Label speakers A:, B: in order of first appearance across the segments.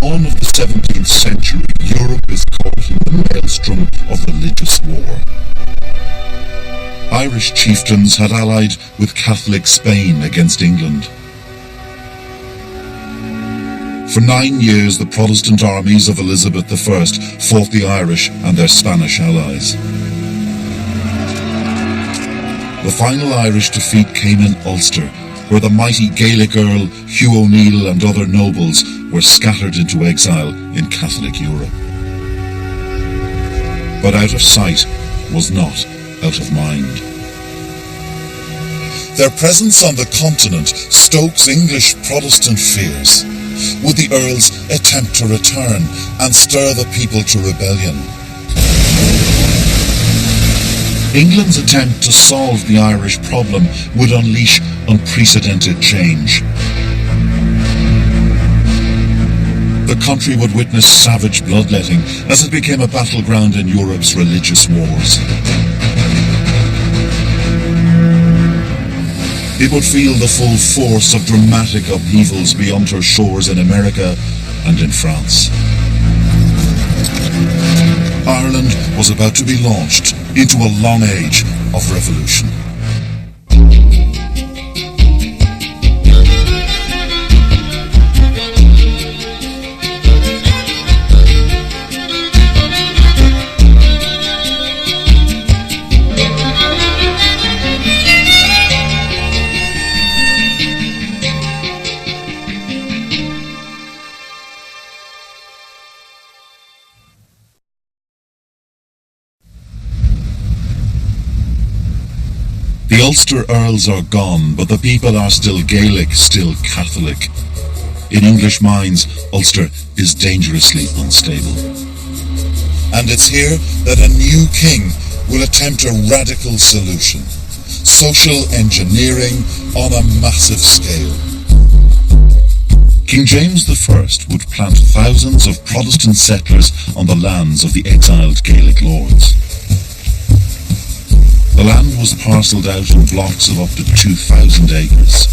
A: dawn of the 17th century, Europe is caught in the maelstrom of religious war. Irish chieftains had allied with Catholic Spain against England. For 9 years, the Protestant armies of Elizabeth I fought the Irish and their Spanish allies. The final Irish defeat came in Ulster, where the mighty Gaelic Earl Hugh O'Neill and other nobles were scattered into exile in Catholic Europe. But out of sight was not out of mind. Their presence on the continent stokes English Protestant fears. Would the Earls attempt to return and stir the people to rebellion? England's attempt to solve the Irish problem would unleash unprecedented change. The country would witness savage bloodletting as it became a battleground in Europe's religious wars. It would feel the full force of dramatic upheavals beyond her shores in America and in France. Ireland was about to be launched into a long age of revolution. The Ulster Earls are gone, but the people are still Gaelic, still Catholic. In English minds, Ulster is dangerously unstable. And it's here that a new king will attempt a radical solution. Social engineering on a massive scale. King James I would plant thousands of Protestant settlers on the lands of the exiled Gaelic lords. The land was parcelled out in blocks of up to 2,000 acres.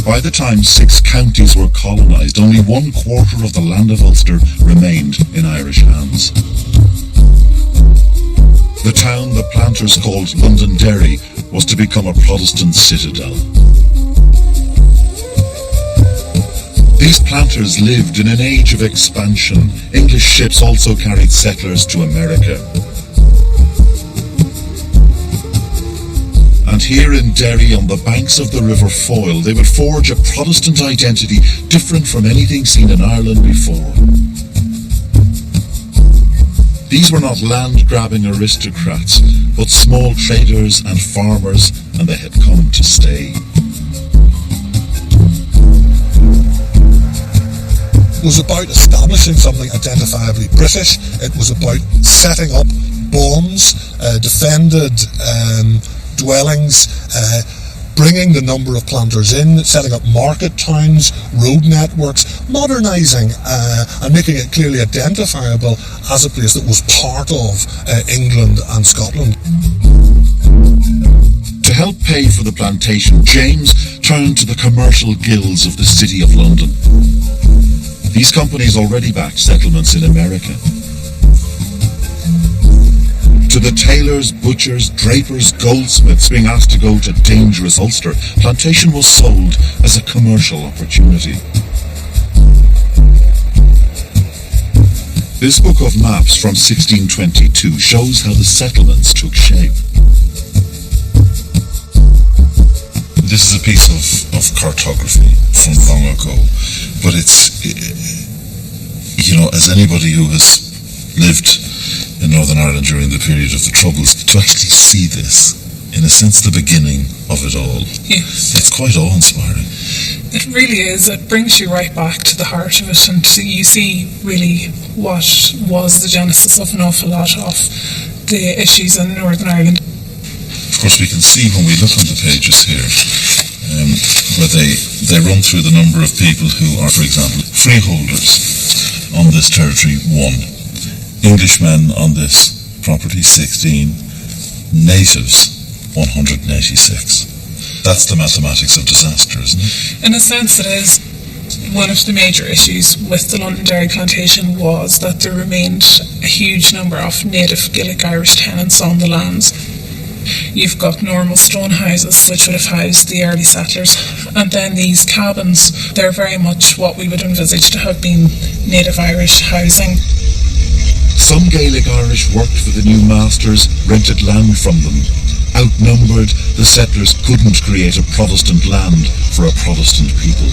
A: By the time 6 counties were colonised, only 1/4 of the land of Ulster remained in Irish hands. The town the planters called Londonderry was to become a Protestant citadel. These planters lived in an age of expansion. English ships also carried settlers to America. And here in Derry, on the banks of the River Foyle, they would forge a Protestant identity different from anything seen in Ireland before. These were not land-grabbing aristocrats, but small traders and farmers, and they had come to stay.
B: It was about establishing something identifiably British. It was about setting up bonds, defended dwellings, bringing the number of planters in, setting up market towns, road networks, modernising and making it clearly identifiable as a place that was part of England and Scotland.
A: To help pay for the plantation, James turned to the commercial guilds of the City of London. These companies already backed settlements in America. To the tailors, butchers, drapers, goldsmiths being asked to go to dangerous Ulster, plantation was sold as a commercial opportunity. This book of maps from 1622 shows how the settlements took shape. This is a piece of cartography from long ago, but it's, you know, as anybody who has lived in Northern Ireland during the period of the Troubles, to actually see this, in a sense, the beginning of it all,
C: yes,
A: it's quite awe-inspiring.
C: It really is. It brings you right back to the heart of it, and you see really what was the genesis of an awful lot of the issues in Northern Ireland.
A: Of course, we can see when we look on the pages here, where they run through the number of people who are, for example, freeholders on this territory, 1. Englishmen on this property, 16. Natives, 186. That's the mathematics of disaster, isn't it?
C: In a sense, it is. One of the major issues with the Londonderry plantation was that there remained a huge number of native Gaelic Irish tenants on the lands. You've got normal stone houses, which would have housed the early settlers, and then these cabins, they're very much what we would envisage to have been native Irish housing.
A: Some Gaelic Irish worked for the new masters, rented land from them. Outnumbered, the settlers couldn't create a Protestant land for a Protestant people.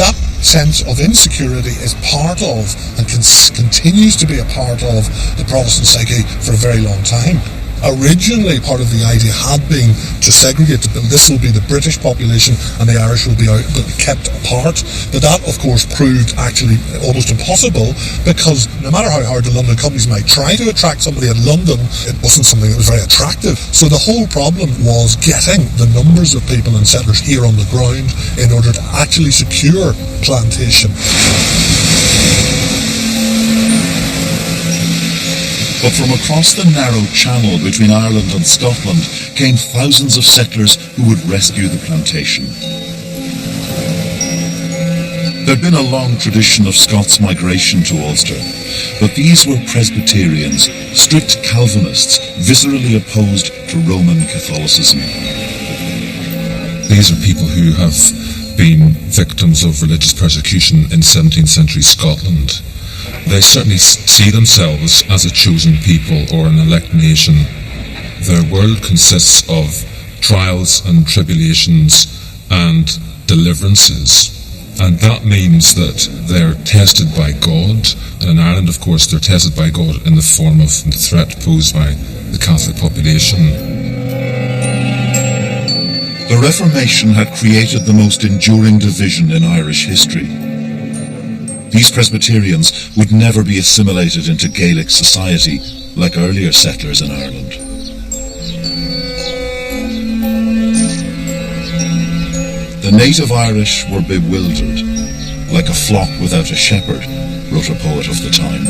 B: That sense of insecurity is part of, and continues to be a part of, the Protestant psyche for a very long time. Originally, part of the idea had been to segregate, this will be the British population and the Irish will be kept apart. But that, of course, proved actually almost impossible, because no matter how hard the London companies might try to attract somebody in London, it wasn't something that was very attractive. So the whole problem was getting the numbers of people and settlers here on the ground in order to actually secure plantation.
A: But from across the narrow channel between Ireland and Scotland came thousands of settlers who would rescue the plantation. There'd been a long tradition of Scots migration to Ulster, but these were Presbyterians, strict Calvinists, viscerally opposed to Roman Catholicism.
D: These are people who have been victims of religious persecution in 17th century Scotland. They certainly see themselves as a chosen people or an elect nation. Their world consists of trials and tribulations and deliverances. And that means that they're tested by God. And in Ireland, of course, they're tested by God in the form of the threat posed by the Catholic population.
A: The Reformation had created the most enduring division in Irish history. These Presbyterians would never be assimilated into Gaelic society like earlier settlers in Ireland. The native Irish were bewildered, like a flock without a shepherd, wrote a poet of the time.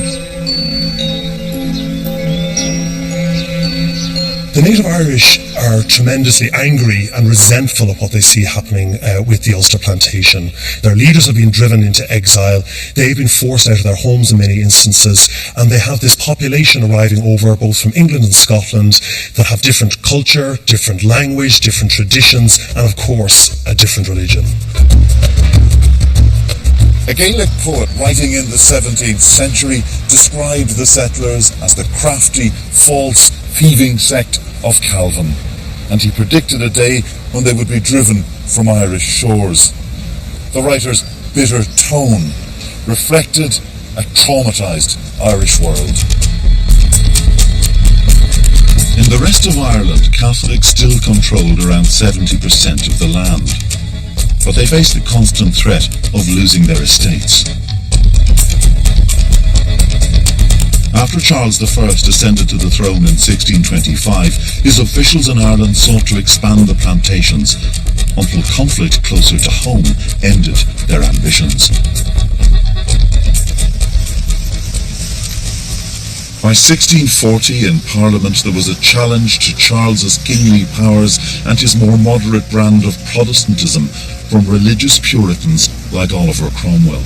E: The native Irish are tremendously angry and resentful of what they see happening with the Ulster plantation. Their leaders have been driven into exile. They've been forced out of their homes in many instances, and they have this population arriving over both from England and Scotland that have different culture, different language, different traditions, and of course, a different religion.
A: A Gaelic poet writing in the 17th century described the settlers as the crafty, false, thieving sect of Calvin, and he predicted a day when they would be driven from Irish shores. The writer's bitter tone reflected a traumatised Irish world. In the rest of Ireland, Catholics still controlled around 70% of the land, but they faced the constant threat of losing their estates. After Charles I ascended to the throne in 1625, his officials in Ireland sought to expand the plantations until conflict closer to home ended their ambitions. By 1640 in Parliament there was a challenge to Charles's kingly powers and his more moderate brand of Protestantism from religious Puritans like Oliver Cromwell.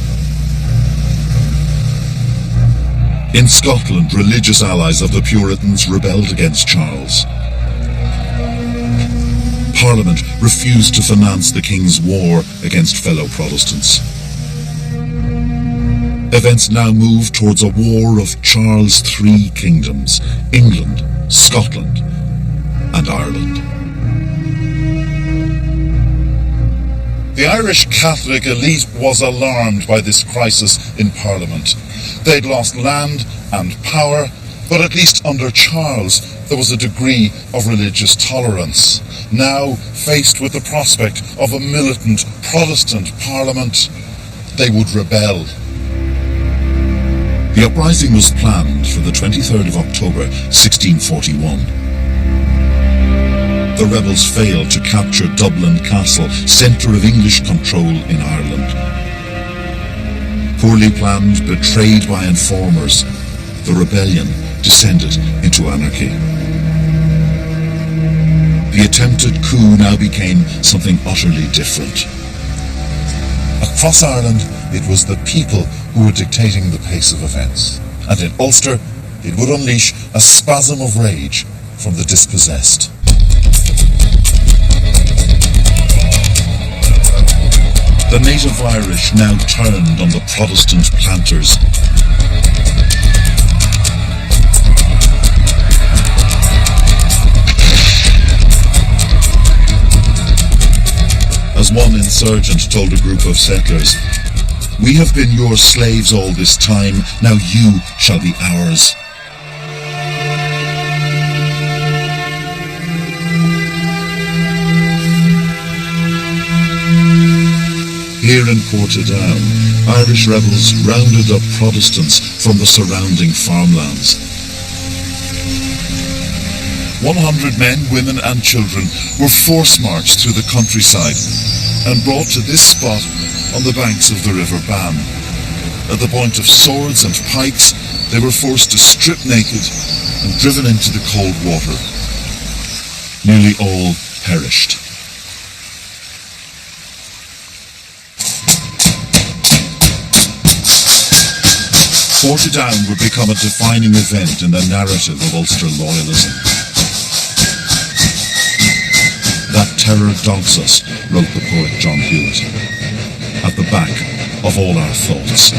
A: In Scotland, religious allies of the Puritans rebelled against Charles. Parliament refused to finance the King's war against fellow Protestants. Events now moved towards a war of Charles' three kingdoms: England, Scotland, and Ireland. The Irish Catholic elite was alarmed by this crisis in Parliament. They'd lost land and power, but at least under Charles there was a degree of religious tolerance. Now, faced with the prospect of a militant Protestant Parliament, they would rebel. The uprising was planned for the 23rd of October, 1641. The rebels failed to capture Dublin Castle, centre of English control in Ireland. Poorly planned, betrayed by informers, the rebellion descended into anarchy. The attempted coup now became something utterly different.
F: Across Ireland, it was the people who were dictating the pace of events. And in Ulster, it would unleash a spasm of rage from the dispossessed.
A: The native Irish now turned on the Protestant planters. As one insurgent told a group of settlers, "We have been your slaves all this time, now you shall be ours." Here in Portadown, Irish rebels rounded up Protestants from the surrounding farmlands. 100 men, women and children were force-marched through the countryside and brought to this spot on the banks of the River Bann. At the point of swords and pikes, they were forced to strip naked and driven into the cold water. Nearly all perished. Portadown would become a defining event in the narrative of Ulster loyalism. "That terror dogs us," wrote the poet John Hewitt, "at the back of all our thoughts."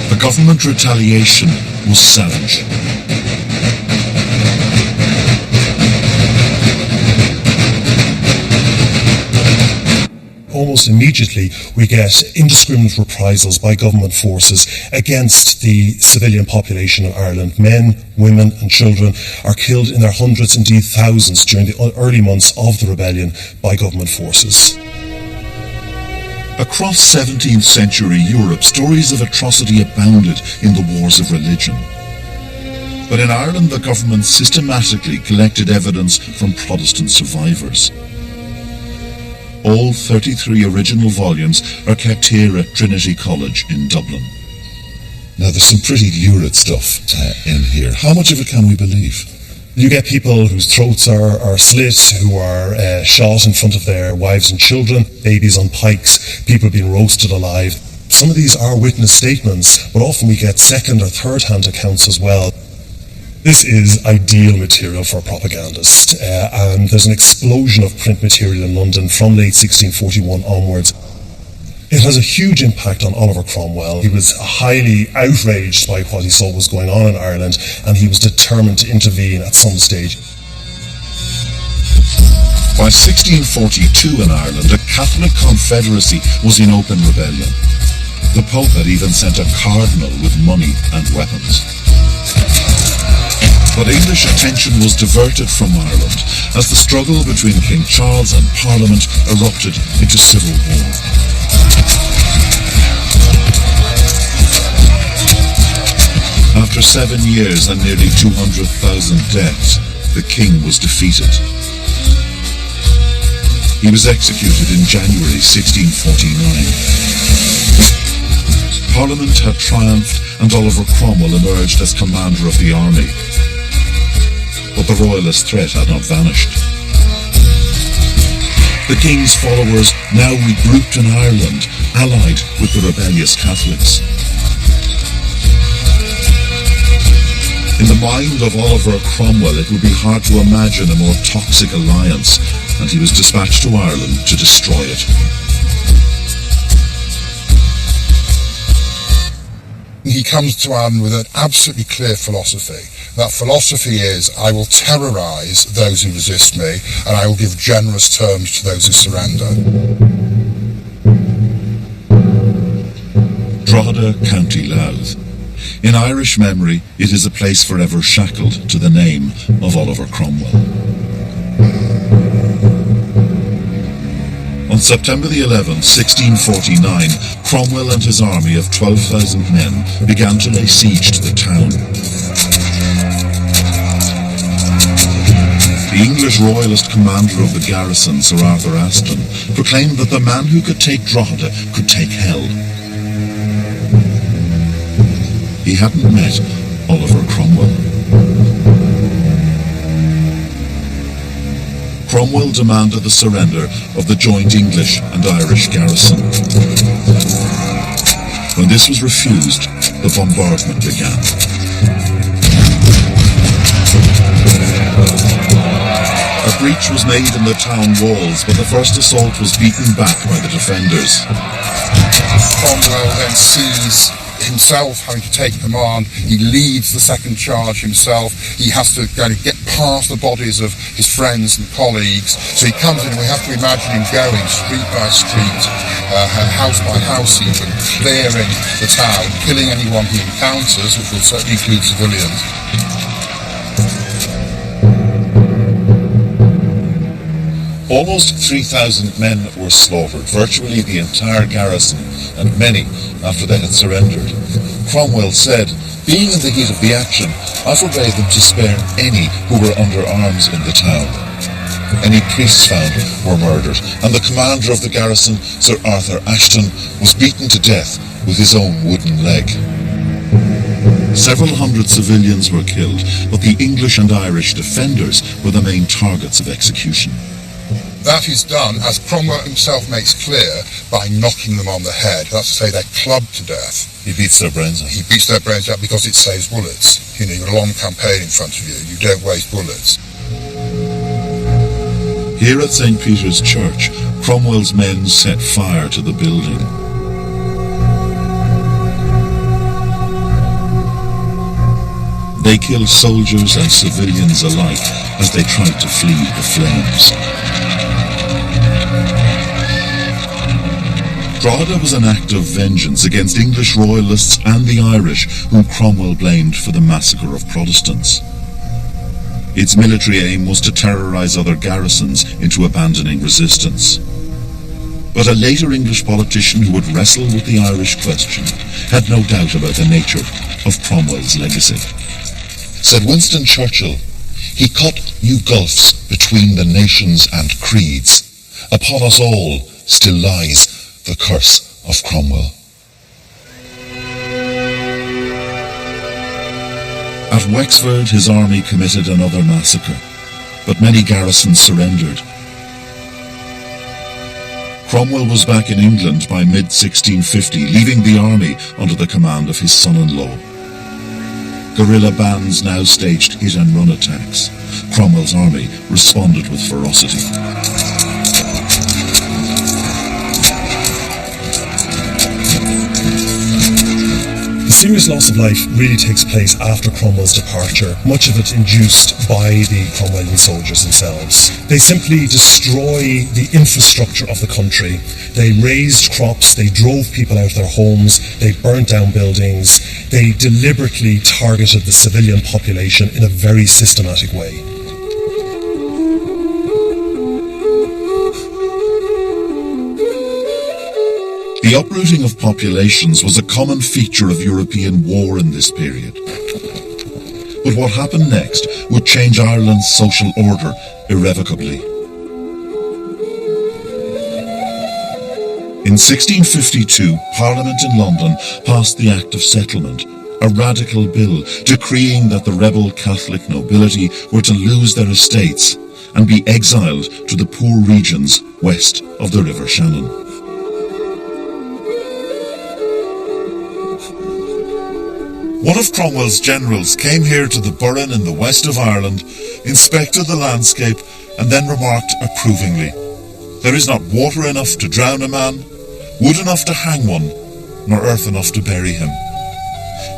A: The government retaliation was savage.
E: Almost immediately, we get indiscriminate reprisals by government forces against the civilian population of Ireland. Men, women and children are killed in their hundreds, indeed thousands, during the early months of the rebellion by government forces.
A: Across 17th century Europe, stories of atrocity abounded in the wars of religion. But in Ireland, the government systematically collected evidence from Protestant survivors. All 33 original volumes are kept here at Trinity College in Dublin.
F: Now, there's some pretty lurid stuff in here. How much of it can we believe?
E: You get people whose throats are slit, who are shot in front of their wives and children, babies on pikes, people being roasted alive. Some of these are witness statements, but often we get second or third hand accounts as well. This is ideal material for a propagandist, and there's an explosion of print material in London from late 1641 onwards. It has a huge impact on Oliver Cromwell. He was highly outraged by what he saw was going on in Ireland, and he was determined to intervene at some stage.
A: By 1642 in Ireland, a Catholic confederacy was in open rebellion. The Pope had even sent a cardinal with money and weapons. But English attention was diverted from Ireland as the struggle between King Charles and Parliament erupted into civil war. After 7 years and nearly 200,000 deaths, the king was defeated. He was executed in January 1649. Parliament had triumphed and Oliver Cromwell emerged as commander of the army. But the royalist threat had not vanished. The king's followers now regrouped in Ireland, allied with the rebellious Catholics. In the mind of Oliver Cromwell, it would be hard to imagine a more toxic alliance, and he was dispatched to Ireland to destroy it.
G: He comes to Ireland with an absolutely clear philosophy. That philosophy is, I will terrorise those who resist me, and I will give generous terms to those who surrender.
A: Drogheda, County Louth. In Irish memory, it is a place forever shackled to the name of Oliver Cromwell. On September the 11th, 1649, Cromwell and his army of 12,000 men began to lay siege to the town. The English royalist commander of the garrison, Sir Arthur Aston, proclaimed that the man who could take Drogheda could take hell. He hadn't met Oliver Cromwell. Cromwell demanded the surrender of the joint English and Irish garrison. When this was refused, the bombardment began. A breach was made in the town walls, but the first assault was beaten back by the defenders.
G: Cromwell then sees himself having to take command. He leads the second charge himself. He has to kind of get past the bodies of his friends and colleagues. So he comes in, and we have to imagine him going street by street, house by house even, clearing the town, killing anyone he encounters, which will certainly include civilians.
A: Almost 3,000 men were slaughtered, virtually the entire garrison, and many after they had surrendered. Cromwell said, "Being in the heat of the action, I forbade them to spare any who were under arms in the town. Any priests found were murdered, and the commander of the garrison, Sir Arthur Ashton, was beaten to death with his own wooden leg." Several hundred civilians were killed, but the English and Irish defenders were the main targets of execution.
G: That is done, as Cromwell himself makes clear, by knocking them on the head. That's to say, they're clubbed to death.
A: He beats their brains out.
G: He beats their brains out because it saves bullets. You know, you've got a long campaign in front of you. You don't waste bullets.
A: Here at St. Peter's Church, Cromwell's men set fire to the building. They killed soldiers and civilians alike as they tried to flee the flames. Drogheda was an act of vengeance against English royalists and the Irish, whom Cromwell blamed for the massacre of Protestants. Its military aim was to terrorise other garrisons into abandoning resistance. But a later English politician who would wrestle with the Irish question had no doubt about the nature of Cromwell's legacy. Said Winston Churchill, "He cut new gulfs between the nations and creeds. Upon us all still lies the curse of Cromwell." At Wexford, his army committed another massacre, but many garrisons surrendered. Cromwell was back in England by mid-1650, leaving the army under the command of his son-in-law. Guerrilla bands now staged hit-and-run attacks. Cromwell's army responded with ferocity.
E: The serious loss of life really takes place after Cromwell's departure, much of it induced by the Cromwellian soldiers themselves. They simply destroy the infrastructure of the country. They razed crops, they drove people out of their homes, they burnt down buildings, they deliberately targeted the civilian population in a very systematic way.
A: The uprooting of populations was a common feature of European war in this period. But what happened next would change Ireland's social order irrevocably. In 1652, Parliament in London passed the Act of Settlement, a radical bill decreeing that the rebel Catholic nobility were to lose their estates and be exiled to the poor regions west of the River Shannon. One of Cromwell's generals came here to the Burren in the west of Ireland, inspected the landscape, and then remarked approvingly, "There is not water enough to drown a man, wood enough to hang one, nor earth enough to bury him.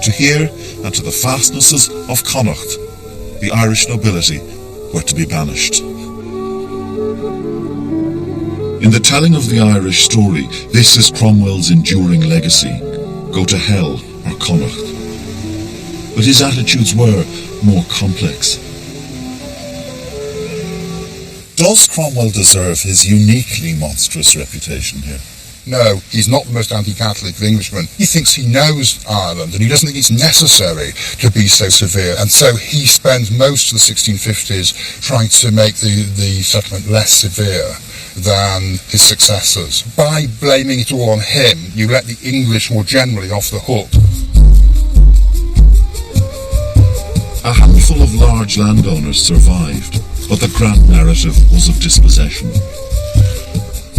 A: To here and to the fastnesses of Connacht, the Irish nobility were to be banished." In the telling of the Irish story, this is Cromwell's enduring legacy: go to hell or Connacht. But his attitudes were more complex. Does Cromwell deserve his uniquely monstrous reputation here?
G: No, he's not the most anti-Catholic of Englishmen. He thinks he knows Ireland, and he doesn't think it's necessary to be so severe. And so he spends most of the 1650s trying to make the settlement less severe than his successors. By blaming it all on him, you let the English more generally off the hook.
A: A handful of large landowners survived, but the grand narrative was of dispossession.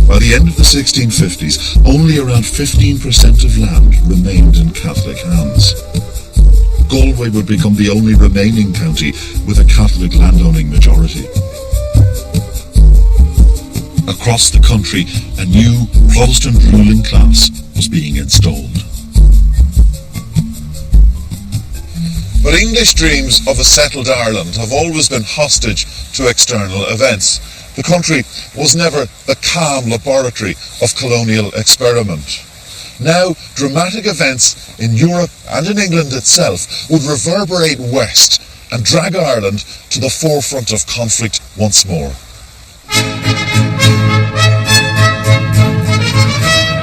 A: By the end of the 1650s, only around 15% of land remained in Catholic hands. Galway would become the only remaining county with a Catholic landowning majority. Across the country, a new Protestant ruling class was being installed.
F: But English dreams of a settled Ireland have always been hostage to external events. The country was never the calm laboratory of colonial experiment. Now, dramatic events in Europe and in England itself would reverberate west and drag Ireland to the forefront of conflict once more.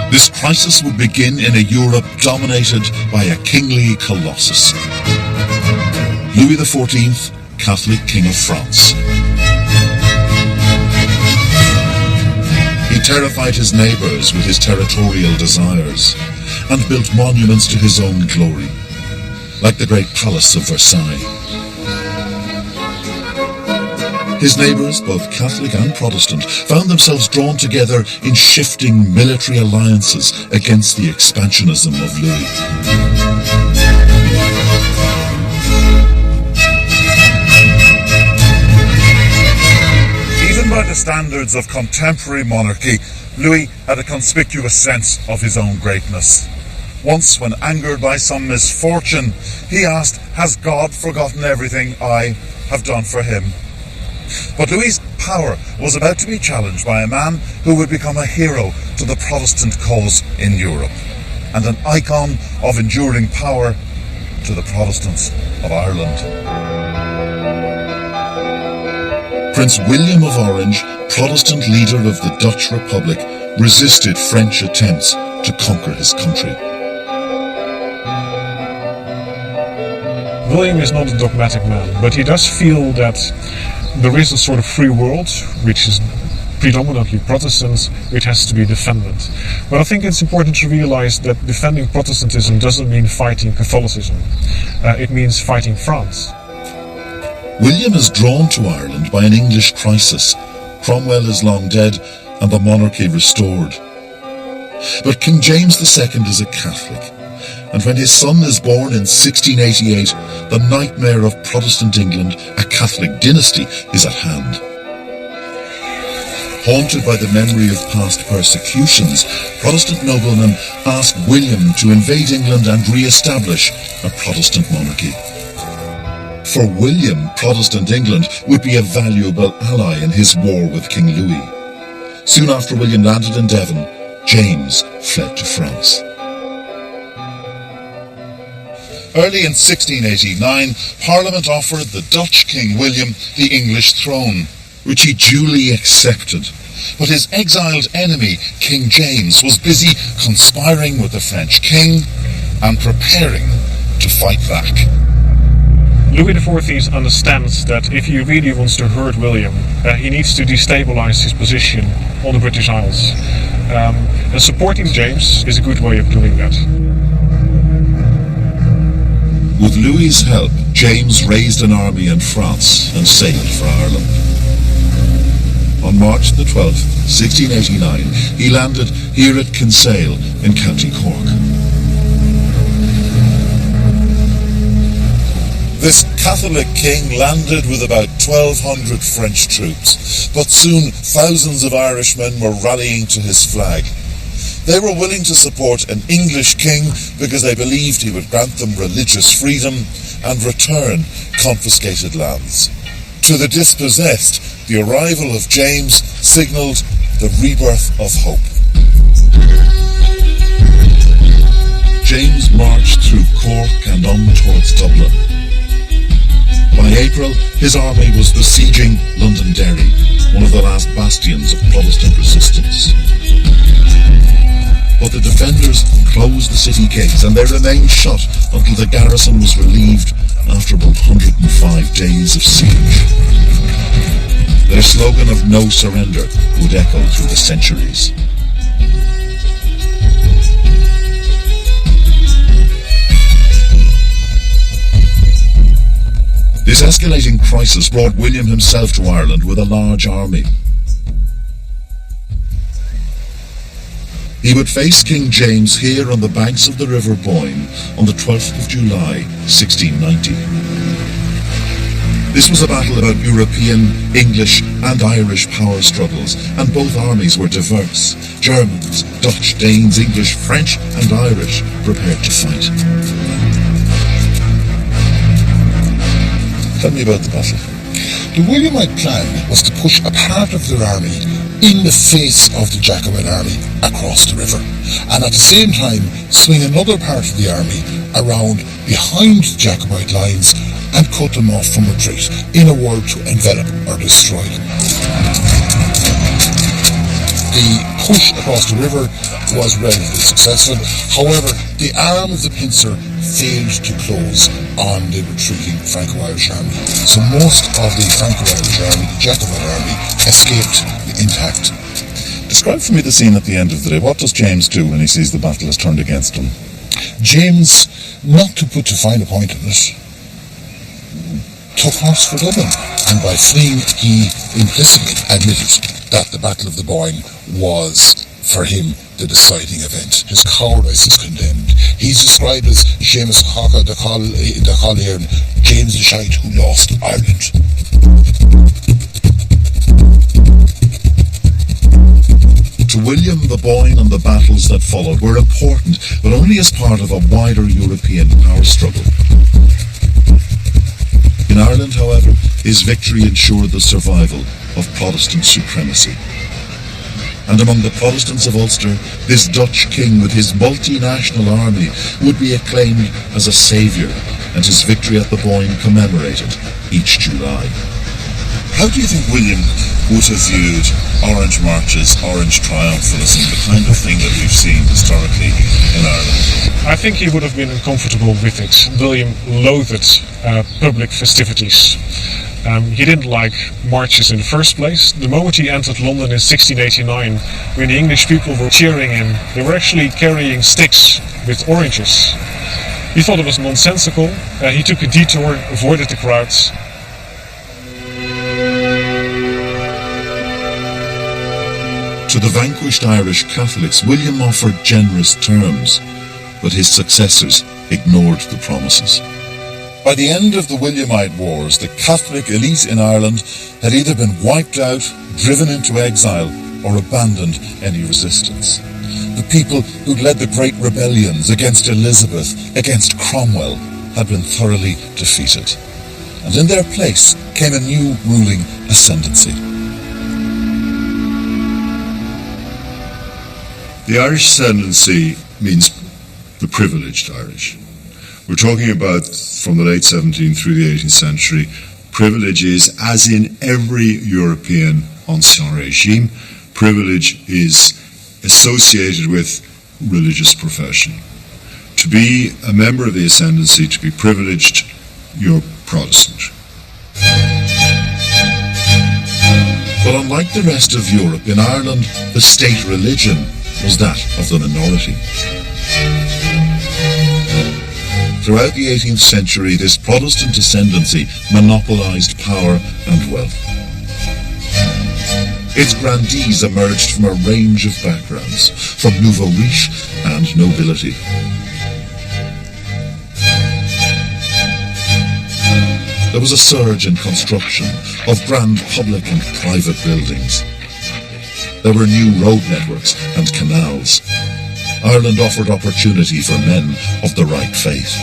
F: This crisis would begin in a Europe dominated by a kingly colossus. Louis XIV, Catholic King of France. He terrified his neighbours with his territorial desires and built monuments to his own glory, like the Great Palace of Versailles. His neighbours, both Catholic and Protestant, found themselves drawn together in shifting military alliances against the expansionism of Louis. By the standards of contemporary monarchy, Louis had a conspicuous sense of his own greatness. Once, when angered by some misfortune, he asked, "Has God forgotten everything I have done for him?" But Louis's power was about to be challenged by a man who would become a hero to the Protestant cause in Europe, and an icon of enduring power to the Protestants of Ireland. Prince William of Orange, Protestant leader of the Dutch Republic, resisted French attempts to conquer his country.
H: William is not a dogmatic man, but he does feel that there is a sort of free world, which is predominantly Protestant, which has to be defended. But I think it's important to realize that defending Protestantism doesn't mean fighting Catholicism. It means fighting France.
A: William is drawn to Ireland by an English crisis. Cromwell is long dead and the monarchy restored. But King James II is a Catholic, and when his son is born in 1688, the nightmare of Protestant England, a Catholic dynasty, is at hand. Haunted by the memory of past persecutions, Protestant noblemen ask William to invade England and re-establish a Protestant monarchy. For William, Protestant England would be a valuable ally in his war with King Louis. Soon after William landed in Devon, James fled to France. Early in 1689, Parliament offered the Dutch King William the English throne, which he duly accepted. But his exiled enemy, King James, was busy conspiring with the French king and preparing to fight back.
H: Louis XIV understands that if he really wants to hurt William, he needs to destabilize his position on the British Isles. And supporting James is a good way of doing that.
A: With Louis's help, James raised an army in France and sailed for Ireland. On March the 12th, 1689, he landed here at Kinsale in County Cork. This Catholic king landed with about 1,200 French troops, but soon thousands of Irishmen were rallying to his flag. They were willing to support an English king because they believed he would grant them religious freedom and return confiscated lands. To the dispossessed, the arrival of James signalled the rebirth of hope. James marched through Cork and on towards Dublin. By April, his army was besieging Londonderry, one of the last bastions of Protestant resistance. But the defenders closed the city gates and they remained shut until the garrison was relieved after 105 days of siege. Their slogan of "No surrender" would echo through the centuries. This escalating crisis brought William himself to Ireland with a large army. He would face King James here on the banks of the River Boyne on the 12th of July, 1690. This was a battle about European, English and Irish power struggles, and both armies were diverse. Germans, Dutch, Danes, English, French and Irish prepared to fight.
B: Tell me about the battle. The Williamite plan was to push a part of their army in the face of the Jacobite army across the river, and at the same time swing another part of the army around behind the Jacobite lines and cut them off from retreat, in a word, to envelop or destroy them. The push across the river was relatively successful. However, the arm of the pincer failed to close on the retreating Franco-Irish army. So most of the Franco-Irish army, the Jacobite army, escaped intact.
A: Describe for me the scene at the end of the day. What does James do when he sees the battle has turned against him?
B: James, not to put a finer point on it, took horse for Dublin, and by fleeing he implicitly admitted that the Battle of the Boyne was, for him, the deciding event. His cowardice is condemned. He's described as Seamus Haka de Collier, James the Shite who lost Ireland.
A: To William, the Boyne and the battles that followed were important, but only as part of a wider European power struggle. In Ireland, however, his victory ensured the survival of Protestant supremacy. And among the Protestants of Ulster, this Dutch king with his multinational army would be acclaimed as a saviour, and his victory at the Boyne commemorated each July.
F: How do you think William would have viewed Orange marches, Orange triumphalism, the kind of thing that we've seen historically in Ireland?
H: I think he would have been uncomfortable with it. William loathed public festivities. He didn't like marches in the first place. The moment he entered London in 1689, when the English people were cheering him, they were actually carrying sticks with oranges. He thought it was nonsensical. He took a detour, avoided the crowds.
A: To the vanquished Irish Catholics, William offered generous terms, but his successors ignored the promises. By the end of the Williamite Wars, the Catholic elite in Ireland had either been wiped out, driven into exile, or abandoned any resistance. The people who'd led the great rebellions against Elizabeth, against Cromwell, had been thoroughly defeated. And in their place came a new ruling ascendancy.
I: The Irish ascendancy means the privileged Irish. We're talking about, from the late 17th through the 18th century, privilege is, as in every European ancien regime, privilege is associated with religious profession. To be a member of the ascendancy, to be privileged, you're Protestant.
A: But unlike the rest of Europe, in Ireland, the state religion was that of the minority. Throughout the 18th century, this Protestant ascendancy monopolised power and wealth. Its grandees emerged from a range of backgrounds, from nouveau riche and nobility. There was a surge in construction of grand public and private buildings. There were new road networks and canals. Ireland offered opportunity for men of the right faith.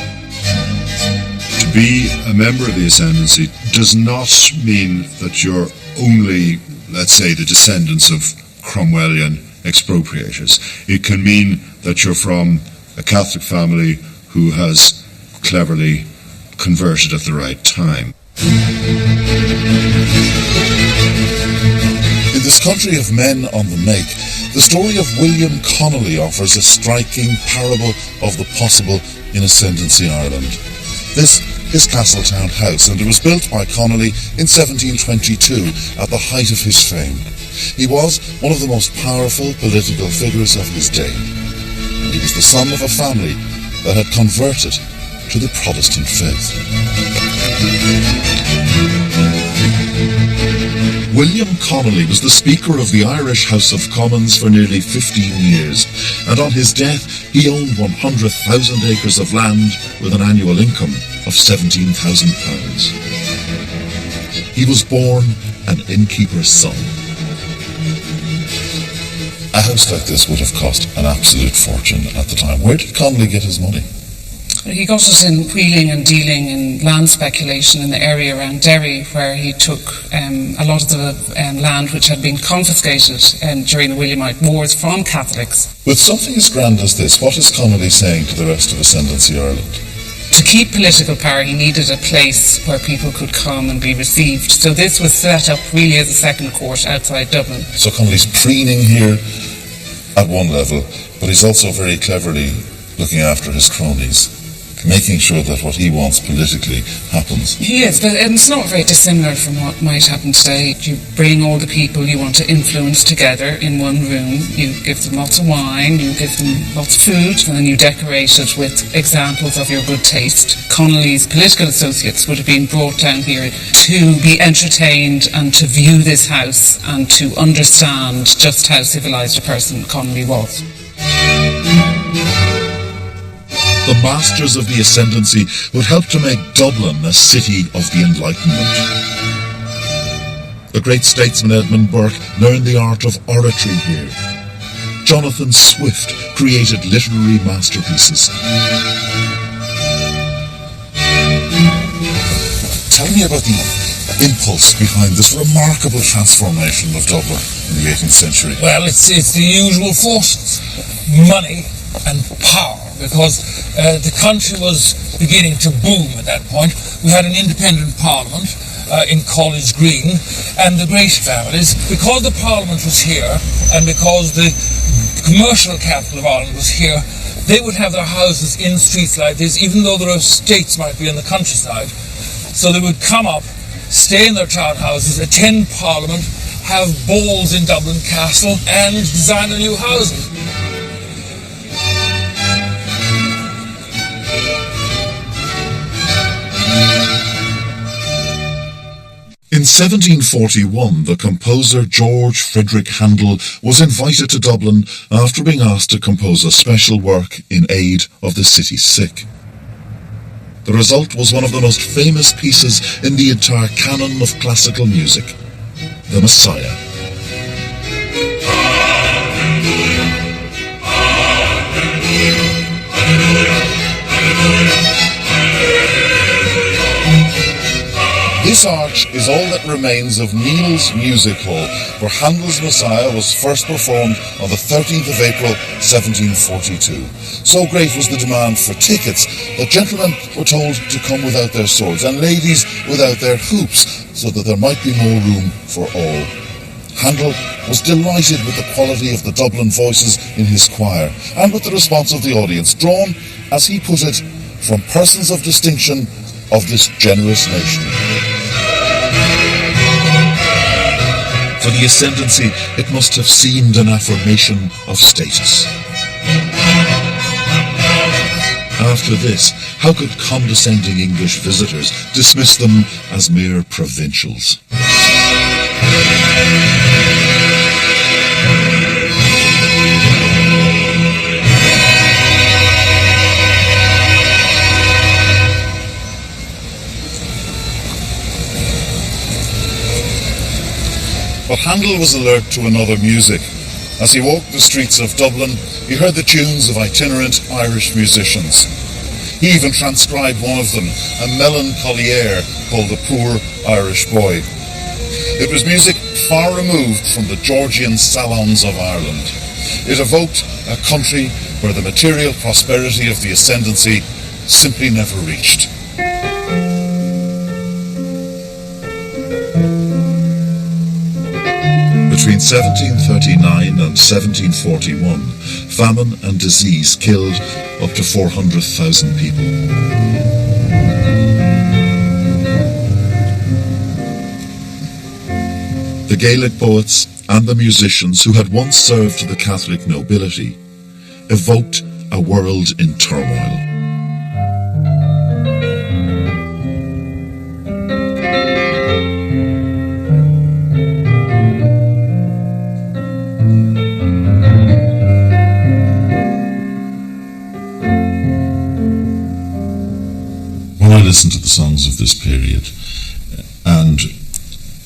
I: To be a member of the ascendancy does not mean that you're only, let's say, the descendants of Cromwellian expropriators. It can mean that you're from a Catholic family who has cleverly converted at the right time.
A: In this country of men on the make, the story of William Connolly offers a striking parable of the possible in ascendancy Ireland. This is Castletown House, and it was built by Connolly in 1722 at the height of his fame. He was one of the most powerful political figures of his day, and he was the son of a family that had converted to the Protestant faith. William Connolly was the Speaker of the Irish House of Commons for nearly 15 years, and on his death he owned 100,000 acres of land with an annual income of £17,000. He was born an innkeeper's son. A house like this would have cost an absolute fortune at the time. Where did Connolly get his money?
C: He got it in wheeling and dealing in land speculation in the area around Derry, where he took a lot of the land which had been confiscated during the Williamite Wars from Catholics.
A: With something as grand as this, what is Connolly saying to the rest of Ascendancy Ireland?
C: To keep political power, he needed a place where people could come and be received. So this was set up really as a second court outside Dublin.
A: So Connolly's preening here at one level, but he's also very cleverly looking after his cronies, making sure that what he wants politically happens.
C: He is, but it's not very dissimilar from what might happen today. You bring all the people you want to influence together in one room, you give them lots of wine, you give them lots of food, and then you decorate it with examples of your good taste. Connolly's political associates would have been brought down here to be entertained and to view this house and to understand just how civilised a person Connolly was.
A: The masters of the Ascendancy would help to make Dublin a city of the Enlightenment. The great statesman Edmund Burke learned the art of oratory here. Jonathan Swift created literary masterpieces. Tell me about the impulse behind this remarkable transformation of Dublin in the 18th century.
J: Well, it's the usual forces, money and power, because the country was beginning to boom at that point. We had an independent parliament in College Green, and the great families, because the parliament was here and because the commercial capital of Ireland was here, they would have their houses in streets like this, even though their estates might be in the countryside. So they would come up, stay in their townhouses, attend parliament, have balls in Dublin Castle, and design their new houses.
A: In 1741, the composer George Frederick Handel was invited to Dublin after being asked to compose a special work in aid of the city's sick. The result was one of the most famous pieces in the entire canon of classical music, The Messiah. This arch is all that remains of Neil's Music Hall, where Handel's Messiah was first performed on the 13th of April 1742. So great was the demand for tickets that gentlemen were told to come without their swords and ladies without their hoops, so that there might be more room for all. Handel was delighted with the quality of the Dublin voices in his choir and with the response of the audience, drawn, as he put it, from persons of distinction of this generous nation. For the Ascendancy, it must have seemed an affirmation of status. After this, how could condescending English visitors dismiss them as mere provincials? But Handel was alert to another music. As he walked the streets of Dublin, he heard the tunes of itinerant Irish musicians. He even transcribed one of them, a melancholy air called The Poor Irish Boy. It was music far removed from the Georgian salons of Ireland. It evoked a country where the material prosperity of the Ascendancy simply never reached. Between 1739 and 1741, famine and disease killed up to 400,000 people. The Gaelic poets and the musicians who had once served the Catholic nobility evoked a world in turmoil. the songs of this period and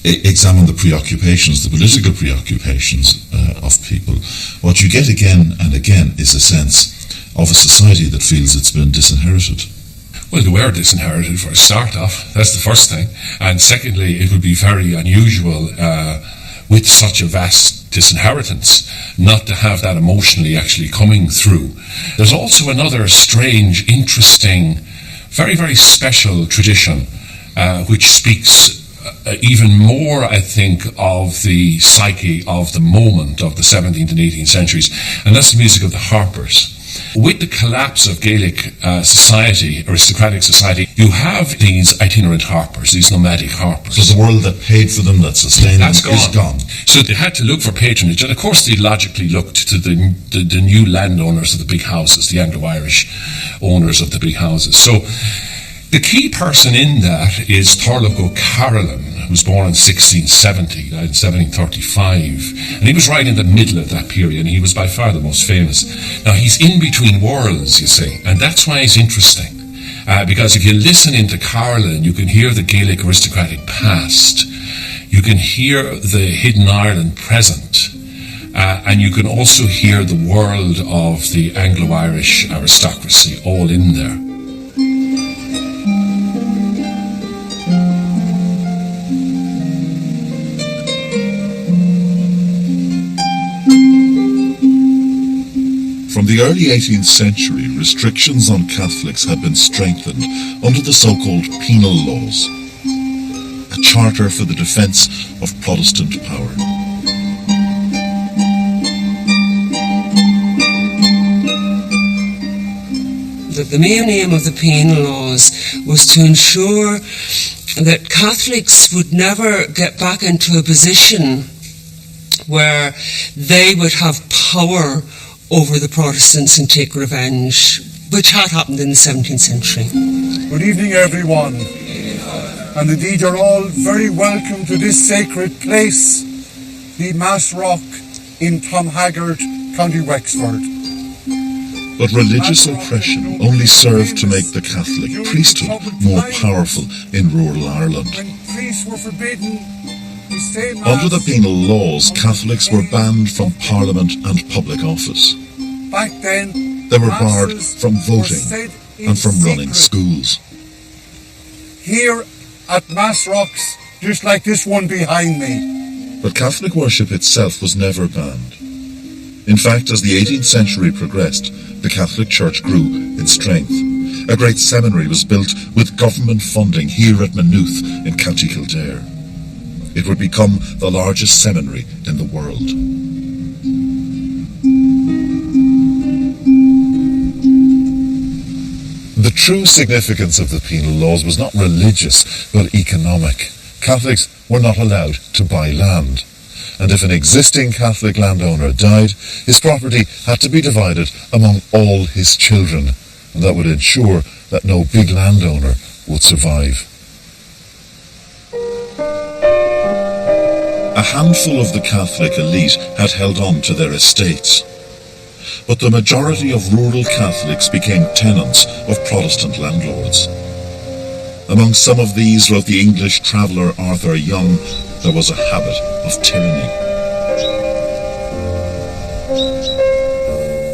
A: examine the preoccupations, the political preoccupations of people, what you get again and again is a sense of a society that feels it's been disinherited.
D: Well, they were disinherited for a start off, that's the first thing. And secondly, it would be very unusual with such a vast disinheritance not to have that emotionally actually coming through. There's also another strange, interesting, very, very special tradition which speaks even more, I think, of the psyche of the moment of the 17th and 18th centuries, and that's the music of the harpers. With the collapse of Gaelic society, aristocratic society, you have these itinerant harpers, these nomadic harpers.
A: So the world that paid for them, that sustained them, is gone.
D: So they had to look for patronage, and of course they logically looked to the new landowners of the big houses, the Anglo-Irish owners of the big houses. So the key person in that is Thorlogh O'Carolan, who was born in 1670, died in 1735, and he was right in the middle of that period, and he was by far the most famous. Now, he's in between worlds, you see, and that's why it's interesting, because if you listen into Carolan, you can hear the Gaelic aristocratic past, you can hear the hidden Ireland present, and you can also hear the world of the Anglo-Irish aristocracy all in there.
A: From the early 18th century, restrictions on Catholics had been strengthened under the so-called penal laws, a charter for the defence of Protestant power.
K: The main aim of the penal laws was to ensure that Catholics would never get back into a position where they would have power over the Protestants and take revenge, which had happened in the 17th century.
L: Good evening, everyone. And indeed, you're all very welcome to this sacred place, the Mass Rock in Clonhaggart, County Wexford.
A: But religious oppression only served to make the Catholic priesthood more powerful in rural Ireland.
L: When priests were forbidden,
A: under the penal laws, Catholics were banned from Parliament and public office.
L: Back then,
A: they were barred from voting and from running schools.
L: Here at Mass Rocks, just like this one behind me.
A: But Catholic worship itself was never banned. In fact, as the 18th century progressed, the Catholic Church grew in strength. A great seminary was built with government funding here at Maynooth in County Kildare. It would become the largest seminary in the world. The true significance of the penal laws was not religious, but economic. Catholics were not allowed to buy land. And if an existing Catholic landowner died, his property had to be divided among all his children, and that would ensure that no big landowner would survive. A handful of the Catholic elite had held on to their estates, but the majority of rural Catholics became tenants of Protestant landlords. Among some of these, wrote the English traveller Arthur Young, there was a habit of tyranny.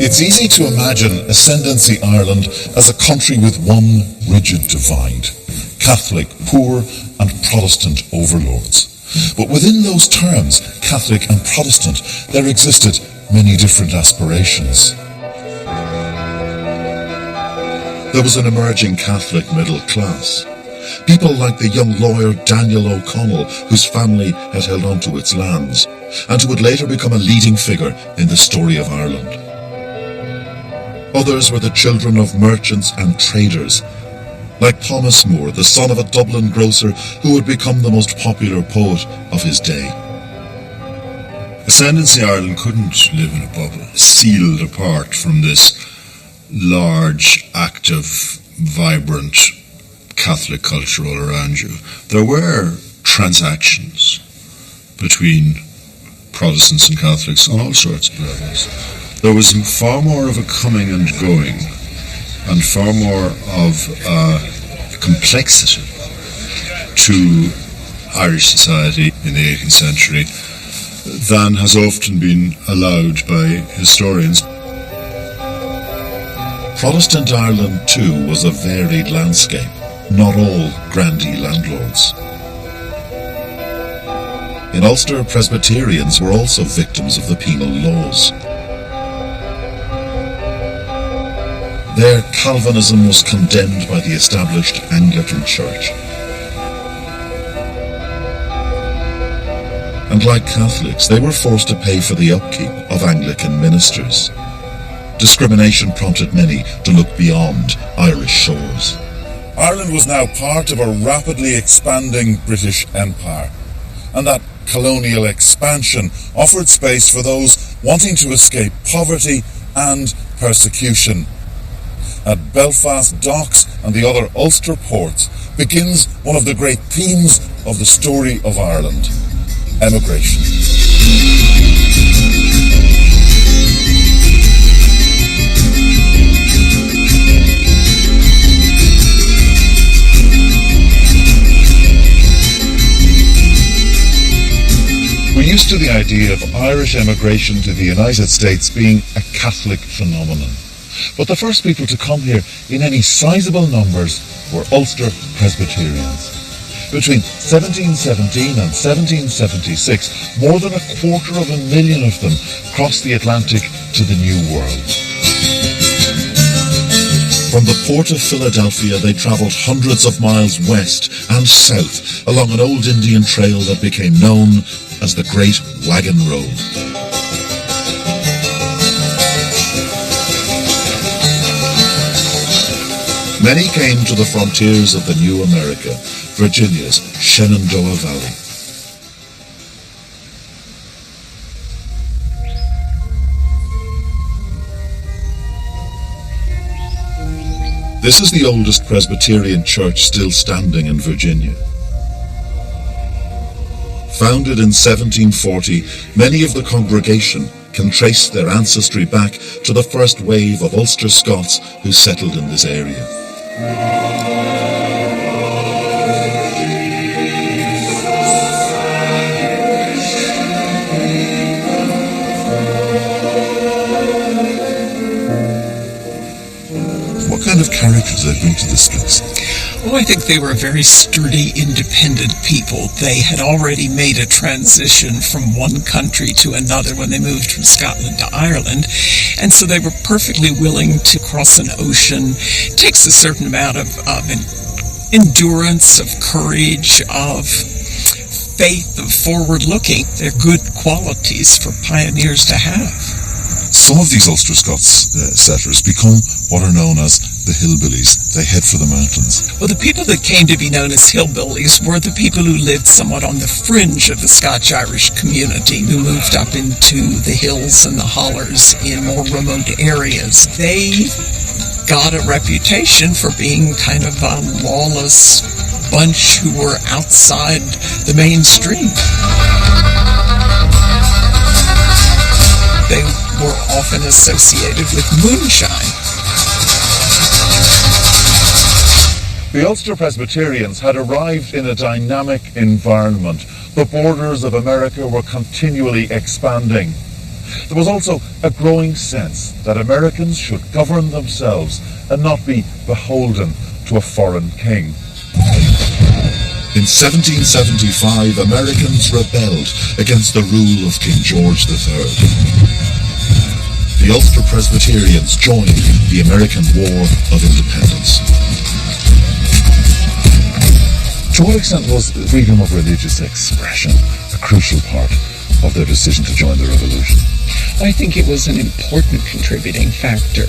A: It's easy to imagine Ascendancy Ireland as a country with one rigid divide, Catholic poor and Protestant overlords. But within those terms, Catholic and Protestant, there existed many different aspirations. There was an emerging Catholic middle class. People like the young lawyer Daniel O'Connell, whose family had held on to its lands, and who would later become a leading figure in the story of Ireland. Others were the children of merchants and traders, like Thomas Moore, the son of a Dublin grocer who would become the most popular poet of his day.
I: Ascendancy Ireland couldn't live in a bubble, sealed apart from this large, active, vibrant Catholic culture all around you. There were transactions between Protestants and Catholics on all sorts of levels. There was far more of a coming and going, and far more of complexity to Irish society in the 18th century than has often been allowed by historians.
A: Protestant Ireland too was a varied landscape, not all grandee landlords. In Ulster, Presbyterians were also victims of the penal laws. There, Calvinism was condemned by the established Anglican Church. And like Catholics, they were forced to pay for the upkeep of Anglican ministers. Discrimination prompted many to look beyond Irish shores.
F: Ireland was now part of a rapidly expanding British Empire, and that colonial expansion offered space for those wanting to escape poverty and persecution. At Belfast docks and the other Ulster ports begins one of the great themes of the story of Ireland: emigration. We're used to the idea of Irish emigration to the United States being a Catholic phenomenon. But the first people to come here in any sizable numbers were Ulster Presbyterians. Between 1717 and 1776, more than 250,000 of them crossed the Atlantic to the New World.
A: From the port of Philadelphia, they travelled hundreds of miles west and south along an old Indian trail that became known as the Great Wagon Road. Many came to the frontiers of the new America, Virginia's Shenandoah Valley. This is the oldest Presbyterian church still standing in Virginia. Founded in 1740, many of the congregation can trace their ancestry back to the first wave of Ulster Scots who settled in this area. What kind of characters they bring to the Scots?
C: Well, I think they were very sturdy, independent people. They had already made a transition from one country to another when they moved from Scotland to Ireland, and so they were perfectly willing to cross an ocean. It takes a certain amount of endurance, of courage, of faith, of forward-looking. They're good qualities for pioneers to have.
A: Some of these Ulster Scots settlers become what are known as the hillbillies. They head for the mountains.
C: Well, the people that came to be known as hillbillies were the people who lived somewhat on the fringe of the Scotch-Irish community, who moved up into the hills and the hollers in more remote areas. They got a reputation for being kind of a lawless bunch who were outside the mainstream. They were often associated with moonshine.
F: The Ulster Presbyterians had arrived in a dynamic environment. The borders of America were continually expanding. There was also a growing sense that Americans should govern themselves and not be beholden to a foreign king.
A: In 1775, Americans rebelled against the rule of King George III. The Ulster Presbyterians joined the American War of Independence.
F: To what extent was freedom of religious expression a crucial part of their decision to join the revolution?
C: I think it was an important contributing factor.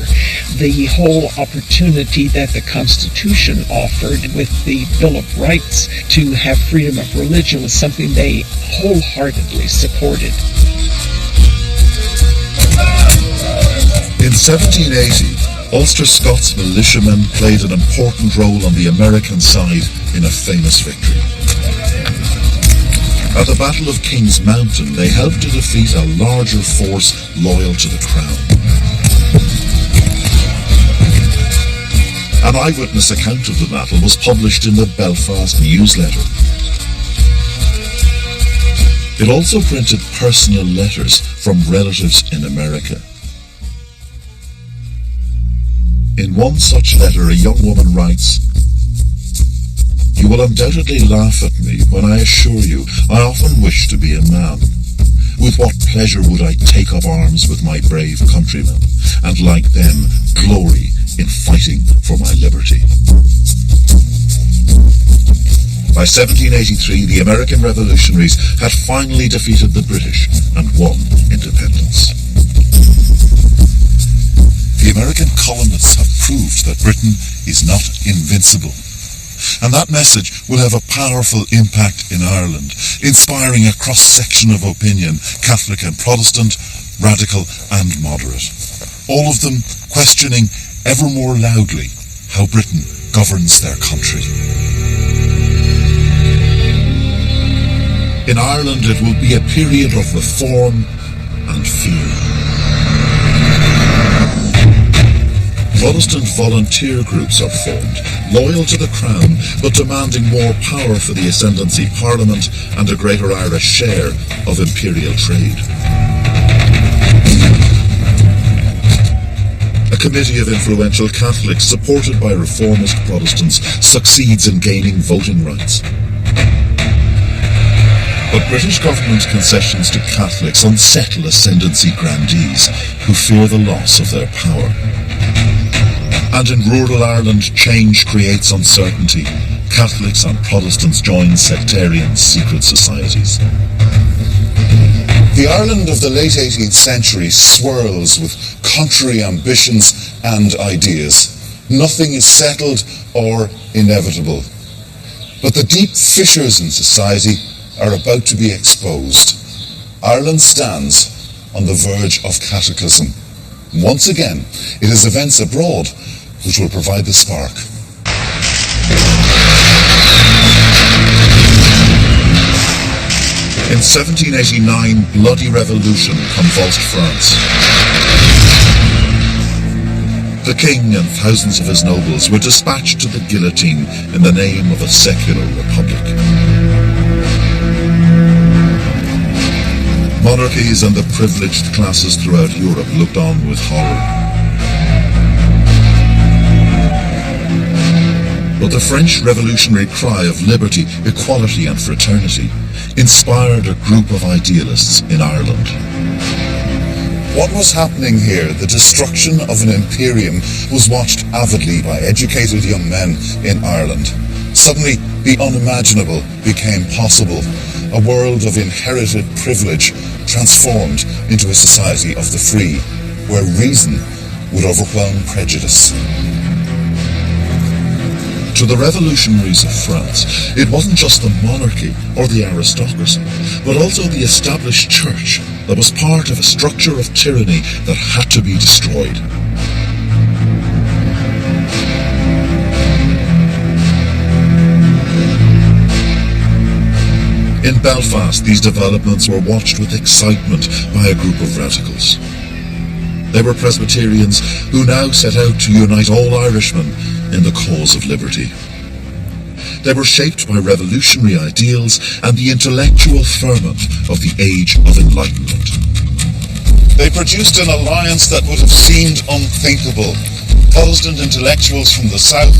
C: The whole opportunity that the Constitution offered with the Bill of Rights to have freedom of religion was something they wholeheartedly supported.
A: In 1780, Ulster Scots militiamen played an important role on the American side in a famous victory. At the Battle of King's Mountain, they helped to defeat a larger force loyal to the Crown. An eyewitness account of the battle was published in the Belfast newsletter. It also printed personal letters from relatives in America. In one such letter, a young woman writes, "You will undoubtedly laugh at me when I assure you I often wish to be a man. With what pleasure would I take up arms with my brave countrymen, and like them glory in fighting for my liberty." By 1783, the American revolutionaries had finally defeated the British and won independence. The American colonists have proved that Britain is not invincible. And that message will have a powerful impact in Ireland, inspiring a cross-section of opinion, Catholic and Protestant, radical and moderate. All of them questioning ever more loudly how Britain governs their country. In Ireland, it will be a period of reform and fear. Protestant volunteer groups are formed, loyal to the Crown, but demanding more power for the Ascendancy Parliament and a greater Irish share of imperial trade. A committee of influential Catholics, supported by reformist Protestants, succeeds in gaining voting rights. But British government concessions to Catholics unsettle Ascendancy grandees who fear the loss of their power. And in rural Ireland, change creates uncertainty. Catholics and Protestants join sectarian secret societies.
M: The Ireland of the late 18th century swirls with contrary ambitions and ideas. Nothing is settled or inevitable. But the deep fissures in society are about to be exposed. Ireland stands on the verge of cataclysm. Once again, it is events abroad which will provide the spark.
A: In 1789, bloody revolution convulsed France. The king and thousands of his nobles were dispatched to the guillotine in the name of a secular republic. Monarchies and the privileged classes throughout Europe looked on with horror. But the French revolutionary cry of liberty, equality and fraternity inspired a group of idealists in Ireland.
M: What was happening here, the destruction of an imperium, was watched avidly by educated young men in Ireland. Suddenly, the unimaginable became possible. A world of inherited privilege transformed into a society of the free, where reason would overwhelm prejudice.
A: To the revolutionaries of France, it wasn't just the monarchy or the aristocracy, but also the established church that was part of a structure of tyranny that had to be destroyed. In Belfast, these developments were watched with excitement by a group of radicals. They were Presbyterians who now set out to unite all Irishmen in the cause of liberty. They were shaped by revolutionary ideals and the intellectual ferment of the Age of Enlightenment.
M: They produced an alliance that would have seemed unthinkable. Protestant intellectuals from the south,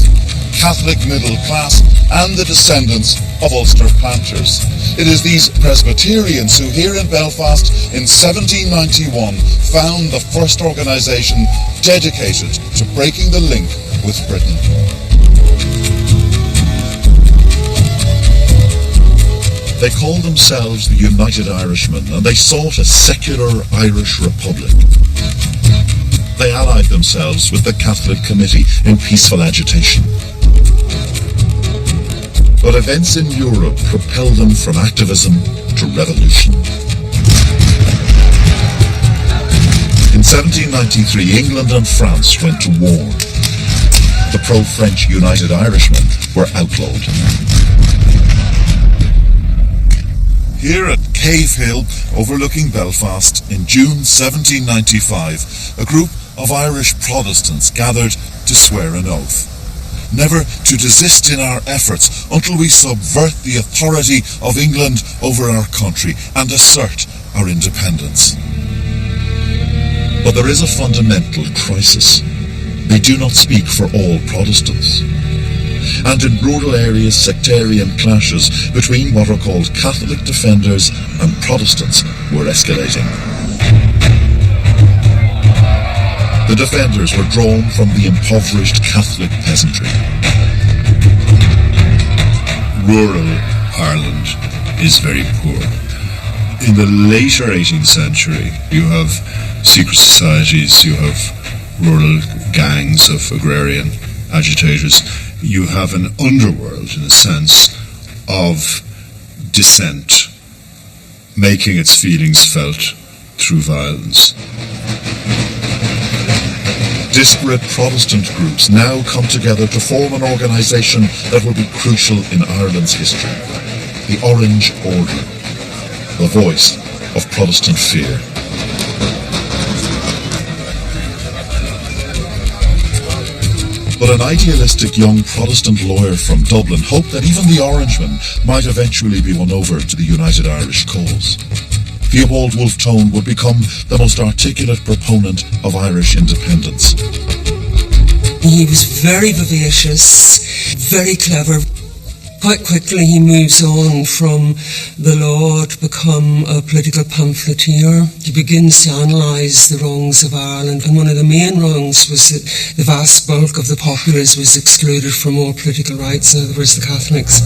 M: Catholic middle class, and the descendants of Ulster planters. It is these Presbyterians who here in Belfast in 1791 found the first organisation dedicated to breaking the link with Britain.
A: They called themselves the United Irishmen, and they sought a secular Irish republic. They allied themselves with the Catholic Committee in peaceful agitation. But events in Europe propelled them from activism to revolution. In 1793, England and France went to war. The pro-French United Irishmen were outlawed. Here at Cave Hill, overlooking Belfast, in June 1795, a group of Irish Protestants gathered to swear an oath. never to desist in our efforts until we subvert the authority of England over our country and assert our independence. But there is a fundamental crisis. They do not speak for all Protestants. And in rural areas, sectarian clashes between what are called Catholic defenders and Protestants were escalating. The defenders were drawn from the impoverished Catholic peasantry.
I: Rural Ireland is very poor. In the later 18th century, you have secret societies, you have rural gangs of agrarian agitators. You have an underworld, in a sense, of dissent, making its feelings felt through violence.
A: Disparate Protestant groups now come together to form an organisation that will be crucial in Ireland's history. The Orange Order, the voice of Protestant fear. But an idealistic young Protestant lawyer from Dublin hoped that even the Orangemen might eventually be won over to the United Irish cause. Theobald Wolfe Tone would become the most articulate proponent of Irish independence.
K: He was very vivacious, very clever. Quite quickly he moves on from the law to become a political pamphleteer. He begins to analyse the wrongs of Ireland, and one of the main wrongs was that the vast bulk of the populace was excluded from all political rights, in other words, the Catholics.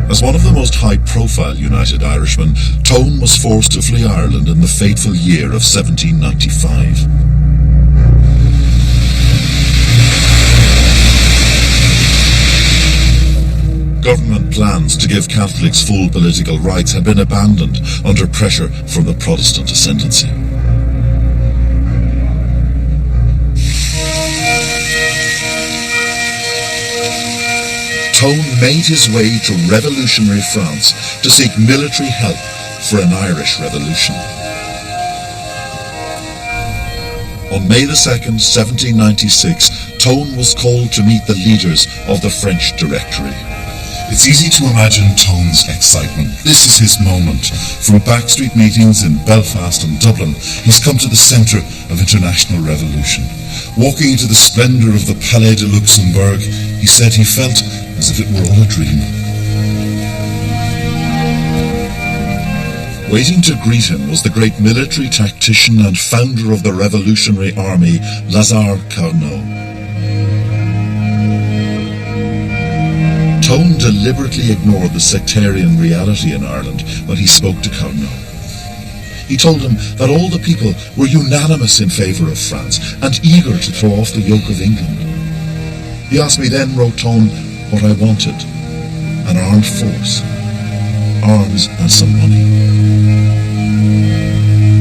A: As one of the most high-profile United Irishmen, Tone was forced to flee Ireland in the fateful year of 1795. Government plans to give Catholics full political rights had been abandoned under pressure from the Protestant ascendancy. Tone made his way to revolutionary France to seek military help for an Irish revolution. On May 2nd, 1796, Tone was called to meet the leaders of the French Directory.
M: It's easy to imagine Tone's excitement. This is his moment. From backstreet meetings in Belfast and Dublin, he's come to the centre of international revolution. Walking into the splendour of the Palais de Luxembourg, he said he felt as if it were all a dream.
A: Waiting to greet him was the great military tactician and founder of the Revolutionary Army, Lazare Carnot. Tone deliberately ignored the sectarian reality in Ireland when he spoke to Carnot. He told him that all the people were unanimous in favour of France and eager to throw off the yoke of England. He asked me then, wrote Tone, what I wanted: an armed force, arms and some money.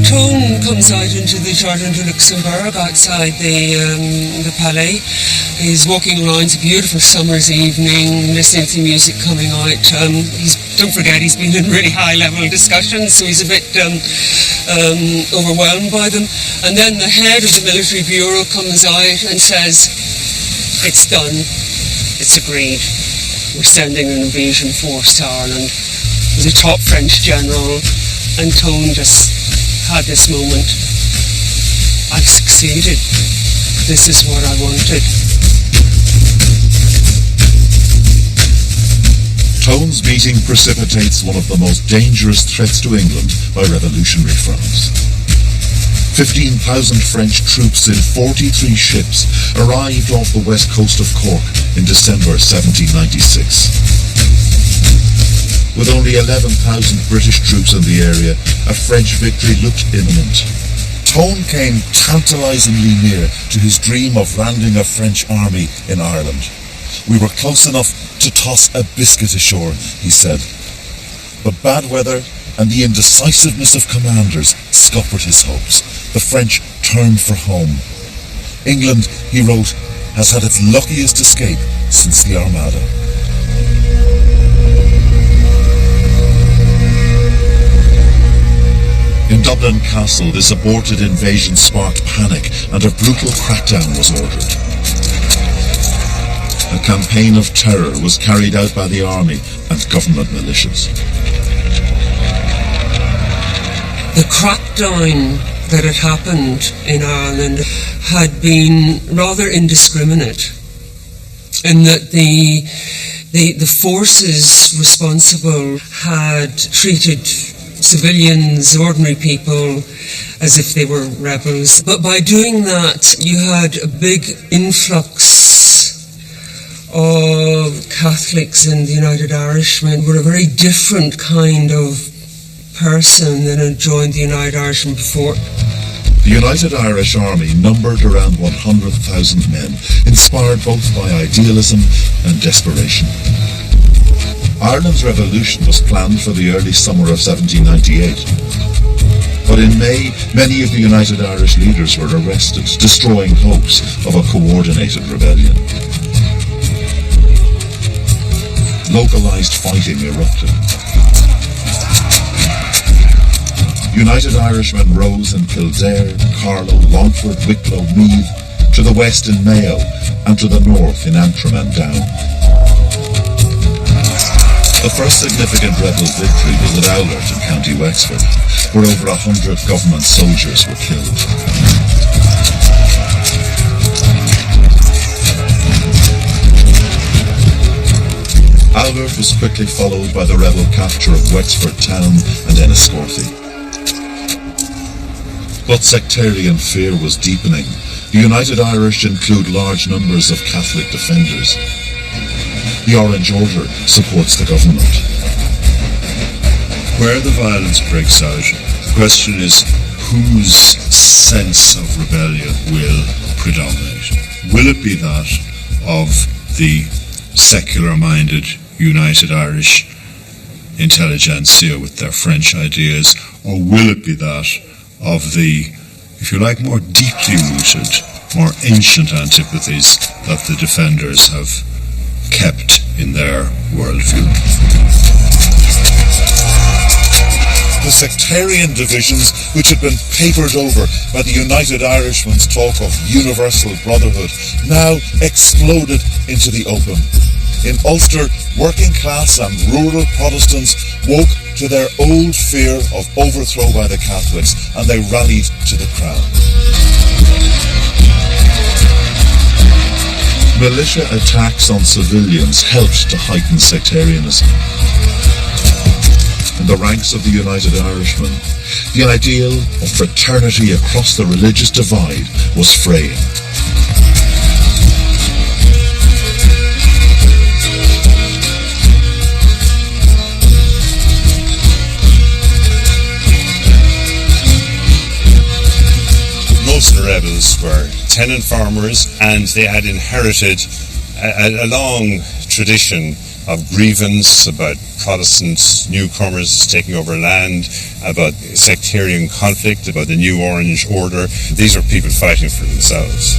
K: Tone comes out into the Jardin de Luxembourg outside the Palais. He's walking around, it's a beautiful summer's evening, listening to music coming out. Don't forget, he's been in really high-level discussions, so he's a bit overwhelmed by them. And then the head of the military bureau comes out and says, it's done, it's agreed. We're sending an invasion force to Ireland. He's a top French general, and Tone just had this moment. I've succeeded. This is what I wanted.
A: Tone's meeting precipitates one of the most dangerous threats to England by revolutionary France. 15,000 French troops in 43 ships arrived off the west coast of Cork in December 1796. With only 11,000 British troops in the area, a French victory looked imminent. Tone came tantalisingly near to his dream of landing a French army in Ireland. We were close enough to toss a biscuit ashore, he said. But bad weather and the indecisiveness of commanders scuppered his hopes. The French turned for home. England, he wrote, has had its luckiest escape since the Armada. In Dublin Castle, this aborted invasion sparked panic and a brutal crackdown was ordered. a campaign of terror was carried out by the army and government militias.
K: The crackdown that had happened in Ireland had been rather indiscriminate, in that the forces responsible had treated civilians, ordinary people, as if they were rebels. But by doing that, you had a big influx of Catholics, and the United Irishmen were a very different kind of person than had joined the United Irishmen before.
A: The United Irish Army numbered around 100,000 men, inspired both by idealism and desperation. Ireland's revolution was planned for the early summer of 1798. But in May, many of the United Irish leaders were arrested, destroying hopes of a coordinated rebellion. Localised fighting erupted. United Irishmen rose in Kildare, Carlow, Longford, Wicklow, Meath, to the west in Mayo, and to the north in Antrim and Down. The first significant rebel victory was at Owlert in County Wexford, where over 100 government soldiers were killed. Owlert was quickly followed by the rebel capture of Wexford town and Enniscorthy. But sectarian fear was deepening. The United Irish include large numbers of Catholic defenders. The Orange Order supports the government.
I: Where the violence breaks out, the question is whose sense of rebellion will predominate? Will it be that of the secular-minded United Irish intelligentsia with their French ideas, or will it be that of the, if you like, more deeply rooted, more ancient antipathies that the defenders have kept in their worldview?
A: The sectarian divisions, which had been papered over by the United Irishmen's talk of universal brotherhood, now exploded into the open. In Ulster, working class and rural Protestants woke to their old fear of overthrow by the Catholics, and they rallied to the crown. Militia attacks on civilians helped to heighten sectarianism. In the ranks of the United Irishmen, the ideal of fraternity across the religious divide was fraying.
N: Most of the rebels were tenant farmers, and they had inherited a long tradition of grievance about Protestant newcomers taking over land, about sectarian conflict, about the new Orange Order. These are people fighting for themselves.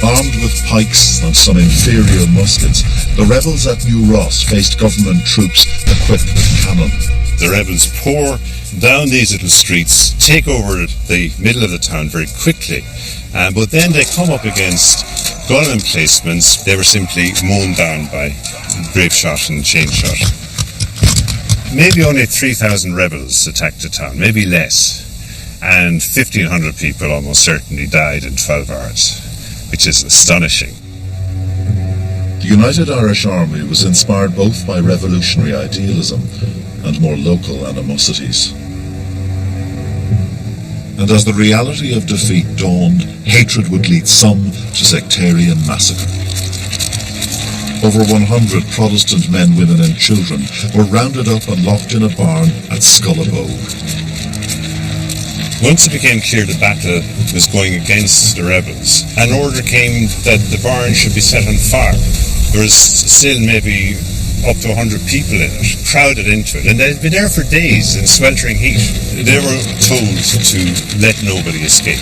A: Armed with pikes and some inferior muskets, the rebels at New Ross faced government troops equipped with cannon.
N: The rebels pour down these little streets, take over the middle of the town very quickly, but then they come up against gun emplacements. They were simply mown down by grape shot and chain shot. Maybe only 3,000 rebels attacked the town, maybe less, and 1,500 people almost certainly died in 12 hours, which is astonishing.
A: The United Irish Army was inspired both by revolutionary idealism and more local animosities. And as the reality of defeat dawned, hatred would lead some to sectarian massacre. Over 100 Protestant men, women and children were rounded up and locked in a barn at Scullabogue.
N: Once it became clear the battle was going against the rebels, an order came that the barn should be set on fire. There was still maybe up to 100 people in it, crowded into it, and they'd been there for days in sweltering heat. They were told to let nobody escape.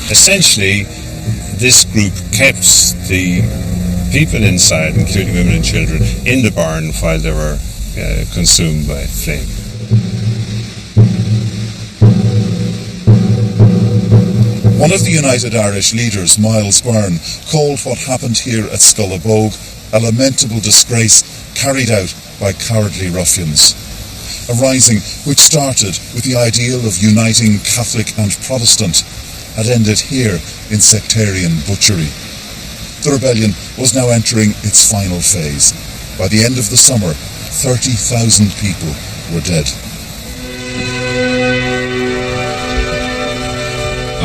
N: Essentially, this group kept the people inside, including women and children, in the barn while they were consumed by flame.
A: One of the United Irish leaders, Miles Byrne, called what happened here at Scullabogue a lamentable disgrace carried out by cowardly ruffians. A rising which started with the ideal of uniting Catholic and Protestant had ended here in sectarian butchery. The rebellion was now entering its final phase. By the end of the summer, 30,000 people were dead.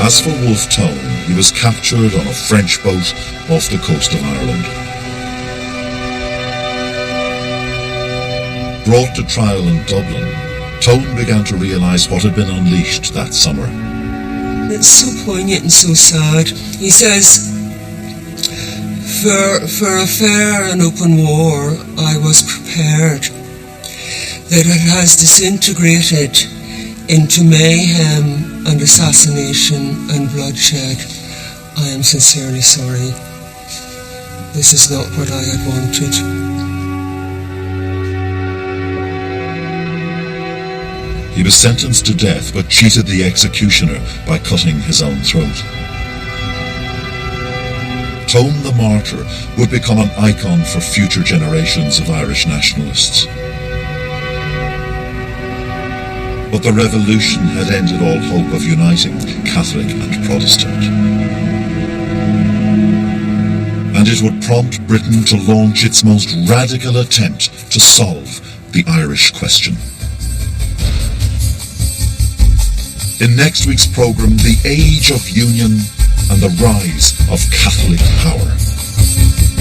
A: As for Wolfe Tone, he was captured on a French boat off the coast of Ireland. Brought to trial in Dublin, Tone began to realise what had been unleashed that summer.
K: It's so poignant and so sad. He says, for a fair and open war, I was prepared. That it has disintegrated into mayhem and assassination and bloodshed. I am sincerely sorry. This is not what I had wanted.
A: He was sentenced to death, but cheated the executioner by cutting his own throat. Tone the Martyr would become an icon for future generations of Irish nationalists. But the revolution had ended all hope of uniting Catholic and Protestant. And it would prompt Britain to launch its most radical attempt to solve the Irish question. In next week's programme, the age of union and the rise of Catholic power.